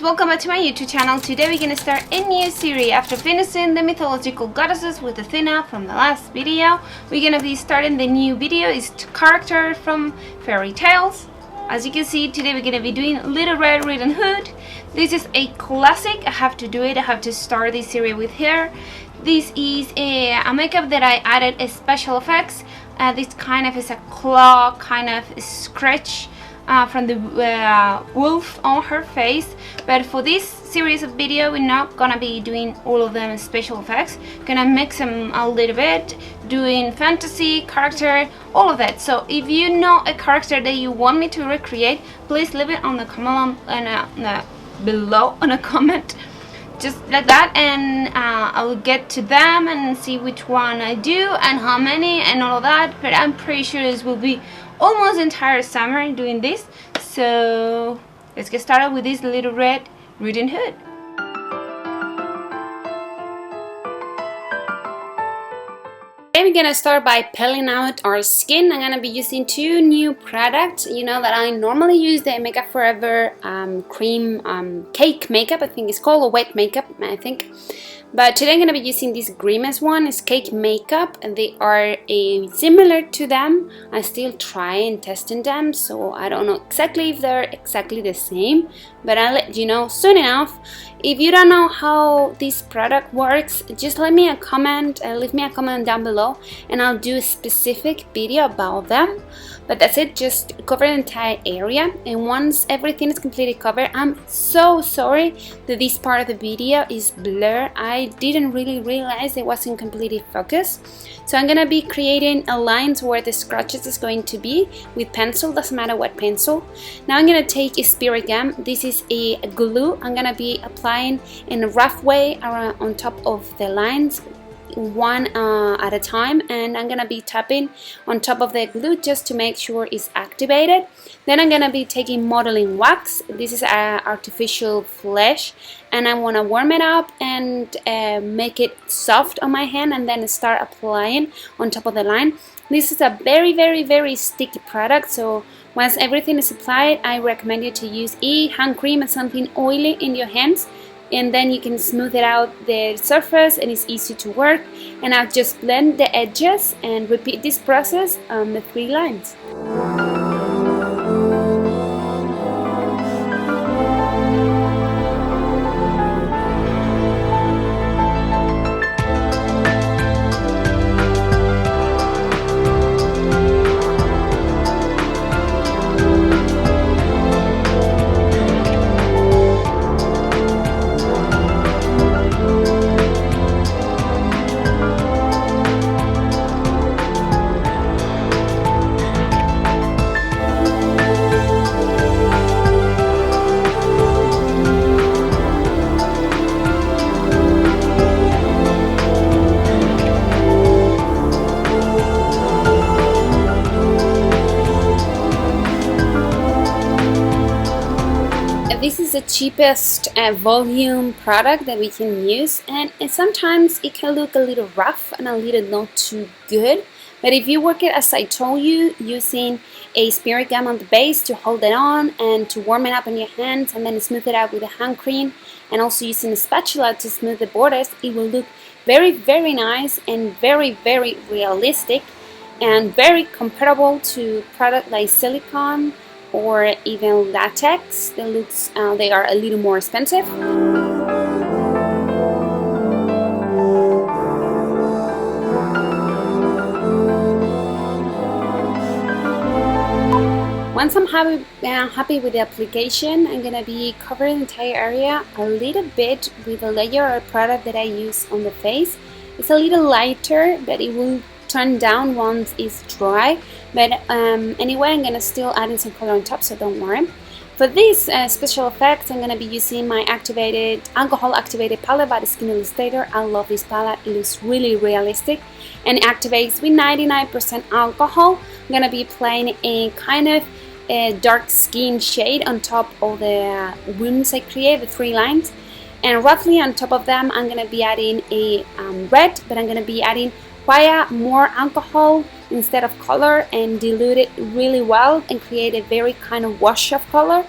welcome back to my YouTube channel. Today we're gonna start a new series. After finishing the mythological goddesses with the thinner from the last video, we're gonna be starting the new video. It's character from fairy tales. As you can see, today we're gonna be doing Little Red Riding Hood. This is a classic. I have to do it. I have to start this series with her. This is a makeup that I added a special effects. This kind of is a claw kind of scratch from the wolf on her face, but for this series of video we're not gonna be doing all of them in special effects. Gonna mix them a little bit, doing fantasy, character, all of that. So if you know a character that you want me to recreate, please leave it on the comment below on a comment, just like that, and I will get to them and see which one I do and how many and all of that. But I'm pretty sure this will be almost entire summer doing this. So let's get started with this Little Red Riding Hood. We're gonna start by peeling out our skin. I'm gonna be using two new products. You know that I normally use the Makeup Forever cream cake makeup, I think it's called, or wet makeup, I think. But today I'm going to be using this Grimas one. It's cake makeup, and they are similar to them. I'm still trying testing them, so I don't know exactly if they're exactly the same, but I'll let you know soon enough. If you don't know how this product works, just leave me a comment down below, and I'll do a specific video about them. But that's it, just cover the entire area, and once everything is completely covered, I'm so sorry that this part of the video is blurred. I didn't really realize it wasn't completely focused. So I'm gonna be creating a line where the scratches is going to be with pencil, doesn't matter what pencil. Now I'm gonna take a spirit gum. This is a glue. I'm gonna be applying in a rough way around on top of the lines, one at a time, and I'm gonna be tapping on top of the glue just to make sure it's activated. Then I'm gonna be taking modeling wax. This is artificial flesh, and I want to warm it up and make it soft on my hand, and then start applying on top of the line. This is a very sticky product, so once everything is applied, I recommend you to use a hand cream and something oily in your hands, and then you can smooth it out the surface, and it's easy to work. And I'll just blend the edges and repeat this process on the 3 lines. This is the cheapest volume product that we can use, and sometimes it can look a little rough and a little not too good. But if you work it as I told you, using a spirit gum on the base to hold it on and to warm it up in your hands, and then smooth it out with a hand cream, and also using a spatula to smooth the borders, it will look very nice and very realistic, and very comparable to product like silicone or even latex. They are a little more expensive. Once I'm happy with the application, I'm gonna be covering the entire area a little bit with a layer of product that I use on the face. It's a little lighter, but it will turn down once it's dry. But anyway, I'm gonna still add in some color on top, so don't worry. For this special effects, I'm gonna be using my alcohol activated palette by the Skin Illustrator. I love this palette. It looks really realistic and activates with 99% alcohol. I'm gonna be applying a kind of a dark skin shade on top of the wounds I create, the 3 lines. And roughly on top of them, I'm gonna be adding a red, but I'm gonna be adding quite more alcohol instead of color and dilute it really well and create a very kind of wash of color.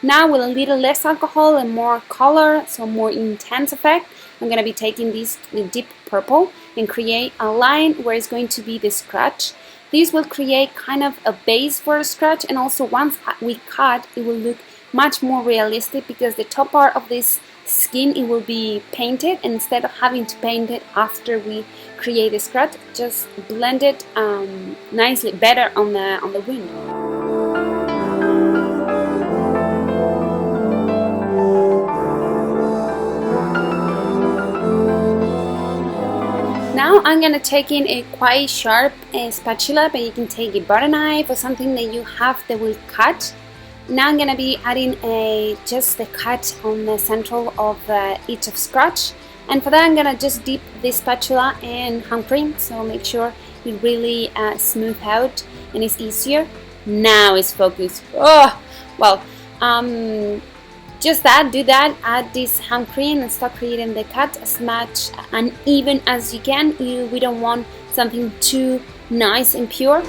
Now with a little less alcohol and more color, so more intense effect, I'm going to be taking this deep purple and create a line where it's going to be the scratch. This will create kind of a base for a scratch, and also once we cut, it will look much more realistic because the top part of this skin, it will be painted, and instead of having to paint it after we create the scratch, just blend it nicely, better on the wound. Now I'm gonna take in a quite sharp spatula, but you can take a butter knife or something that you have that will cut. Now I'm gonna be adding just the cut on the central of each of scratch, and for that I'm gonna just dip this spatula in hand cream, so make sure it really smooth out and it's easier. Now it's focused. Oh, well, just do that, add this hand cream and start creating the cut as much uneven as you can. We don't want something too nice and pure.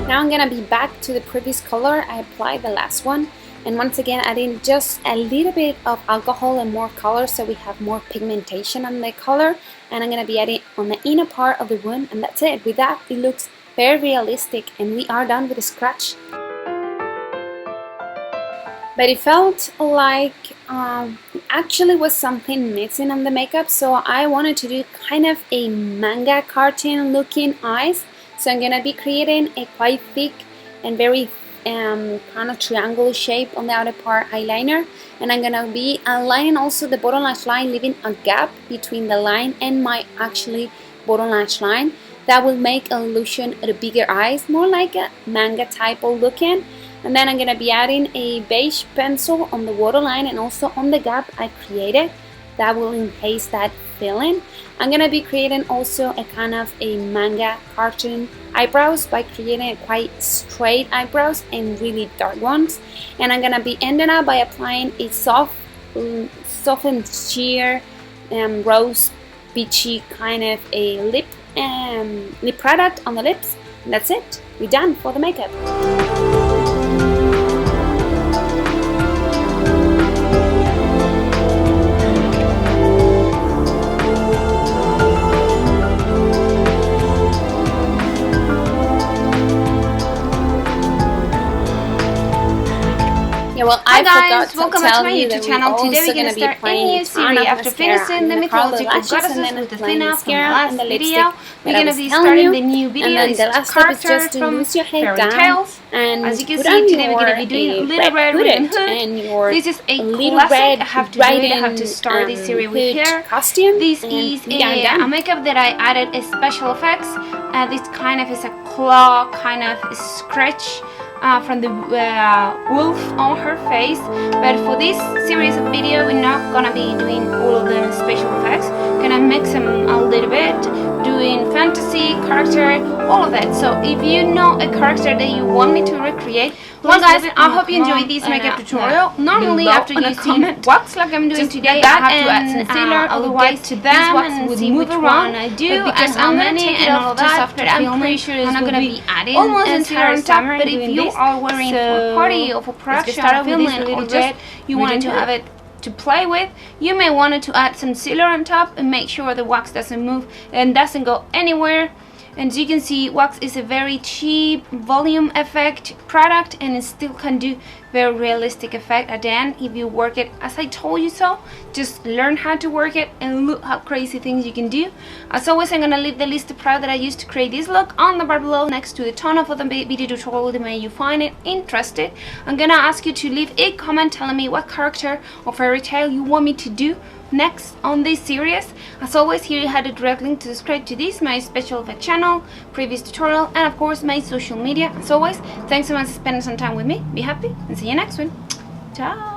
Now I'm gonna be back to the previous color I applied the last one, and once again adding just a little bit of alcohol and more color so we have more pigmentation on the color, and I'm gonna be adding on the inner part of the wound, and that's it. With that, it looks very realistic and we are done with the scratch. But it felt like actually was something missing on the makeup, so I wanted to do kind of a manga cartoon looking eyes. So I'm gonna be creating a quite thick and very kind of triangle shape on the outer part eyeliner, and I'm gonna be aligning also the bottom lash line, leaving a gap between the line and my actually bottom lash line. That will make an illusion of the bigger eyes, more like a manga type of looking. And then I'm gonna be adding a beige pencil on the waterline and also on the gap I created. That will enhance that feeling. I'm gonna be creating also a kind of a manga cartoon eyebrows by creating quite straight eyebrows and really dark ones. And I'm gonna be ending up by applying a soft and sheer rose peachy kind of a lip product on the lips. And that's it. We're done for the makeup. Yeah, well, hi guys, welcome back to my YouTube channel. Today we're going to start a new series after finishing the mythological goddesses with the thinner from the last video. We're going to be starting the new video. It's characters from fairy tales. As you can see, today we're going to be doing Little Red Riding Hood. This is a classic. I have to do it. I have to start this series with here. This is a makeup that I added a special effects. This kind of is a claw kind of scratch from the wolf on her face, but for this series of video we're not gonna be doing all of the special effects. Gonna mix them a little bit, doing fantasy, character, all of that. So if you know a character that you want me to recreate, well guys, I hope you enjoyed this makeup tutorial. Normally after using wax like I'm doing today, I have to add some concealer, otherwise to them and see which one I do and how many and all of that. But I'm pretty sure I'm not gonna be adding almost entire summer. But if you are wearing for a party or for production or filming or just you wanted to have it to play with, you may want to add some concealer on top and make sure the wax doesn't move and doesn't go anywhere. And as you can see, wax is a very cheap volume effect product, and it still can do very realistic effect at the end if you work it as I told you so. Just learn how to work it and look how crazy things you can do. As always, I'm gonna leave the list of products that I used to create this look on the bar below next to the ton of other video tutorials that may you find it interested. I'm gonna ask you to leave a comment telling me what character or fairy tale you want me to do next on this series. As always, here you had a direct link to subscribe to this, my special effect channel, previous tutorial, and of course my social media. As always, thanks so much for spending some time with me. Be happy and see you next one. Ciao.